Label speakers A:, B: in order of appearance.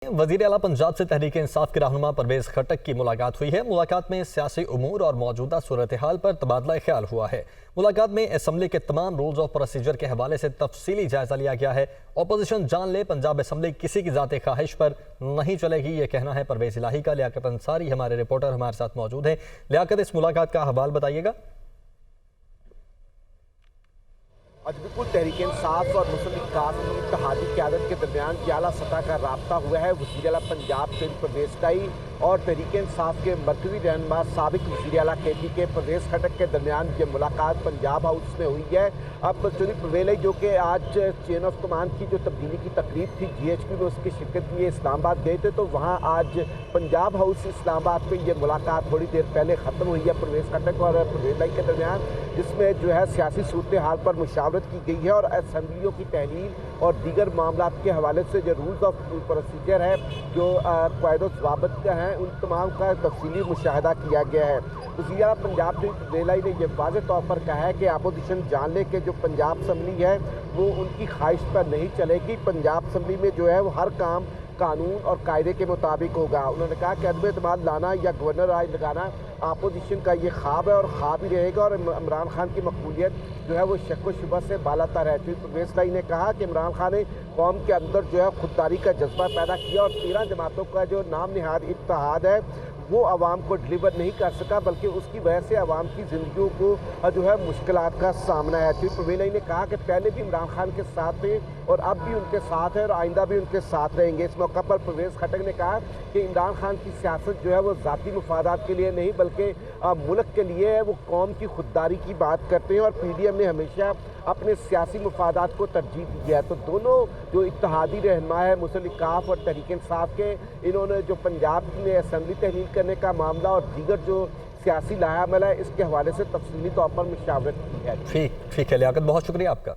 A: وزیر اعلیٰ پنجاب سے تحریک انصاف کے رہنما پرویز خٹک کی ملاقات ہوئی ہے۔ ملاقات میں سیاسی امور اور موجودہ صورتحال پر تبادلہ خیال ہوا ہے۔ ملاقات میں اسمبلی کے تمام رولز آف پروسیجر کے حوالے سے تفصیلی جائزہ لیا گیا ہے۔ اپوزیشن جان لے پنجاب اسمبلی کسی کی ذاتی خواہش پر نہیں چلے گی، یہ کہنا ہے پرویز الہی کا۔ لیاقت انصاری ہمارے رپورٹر ہمارے ساتھ موجود ہیں۔ لیاقت، اس ملاقات کا حوال بتائیے گا۔
B: بالکل، تحریک انصاف اور مسلم اتحاد کی اتحادی قیادت کے درمیان اعلیٰ سطح کا رابطہ ہوا ہے۔ وزیر اعلیٰ پنجاب پرویز الہی اور تحریک انصاف کے مرکزی رہنما سابق وزیر اعلیٰ KP کے پرویز خٹک کے درمیان یہ ملاقات پنجاب ہاؤس میں ہوئی ہے۔ اب پرویز الہی جو کہ آج چین آف کمانڈ کی جو تبدیلی کی تقریب تھی GHQ میں، اس کی شرکت کے لیے اسلام آباد گئے تھے، تو وہاں آج پنجاب ہاؤس اسلام آباد میں یہ ملاقات تھوڑی دیر پہلے ختم ہوئی ہے پرویز خٹک اور پرویز الہی کے درمیان، جس میں جو ہے سیاسی صورتحال پر مشاورت کی گئی ہے اور اسمبلیوں کی تحلیل اور دیگر معاملات کے حوالے سے جو رولز آف پروسیجر ہے، جو قواعد و ضوابط ہیں، ان تمام کا تفصیلی مشاہدہ کیا گیا ہے۔ وزیر اعلیٰ پنجاب پرویز الہی نے یہ واضح طور پر کہا ہے کہ اپوزیشن جان لے کہ جو پنجاب اسمبلی ہے وہ ان کی خواہش پر نہیں چلے گی۔ پنجاب اسمبلی میں جو ہے وہ ہر کام قانون اور قاعدے کے مطابق ہوگا۔ انہوں نے کہا کہ عدم اعتماد لانا یا گورنر راج لگانا اپوزیشن کا یہ خواب ہے اور خواب ہی رہے گا، اور عمران خان کی مقبولیت جو ہے وہ شک و شبہ سے بالا تر ہے۔ پرویز الہی نے کہا کہ عمران خان نے قوم کے اندر جو ہے خودداری کا جذبہ پیدا کیا اور 13 جماعتوں کا جو نام نہاد اتحاد ہے وہ عوام کو ڈلیور نہیں کر سکا، بلکہ اس کی وجہ سے عوام کی زندگیوں کو جو ہے مشکلات کا سامنا ہے۔ پرویز الہی نے کہا کہ پہلے بھی عمران خان کے ساتھ تھے اور اب بھی ان کے ساتھ ہیں اور آئندہ بھی ان کے ساتھ رہیں گے۔ اس موقع پر پرویز خٹک نے کہا کہ عمران خان کی سیاست جو ہے وہ ذاتی مفادات کے لیے نہیں بلکہ ملک کے لیے ہے، وہ قوم کی خودداری کی بات کرتے ہیں اور PDM نے ہمیشہ اپنے سیاسی مفادات کو ترجیح دی ہے۔ تو دونوں جو اتحادی رہنما ہے مسلم اتحاد اور تحریک انصاف کے، انہوں نے جو پنجاب میں اسمبلی تحلیل کرنے کا معاملہ اور دیگر جو سیاسی لاہ عمل ہے، اس کے حوالے سے تفصیلی طور پر مشاورت کی ہے۔
A: ٹھیک ہے لیاقت، بہت شکریہ آپ کا۔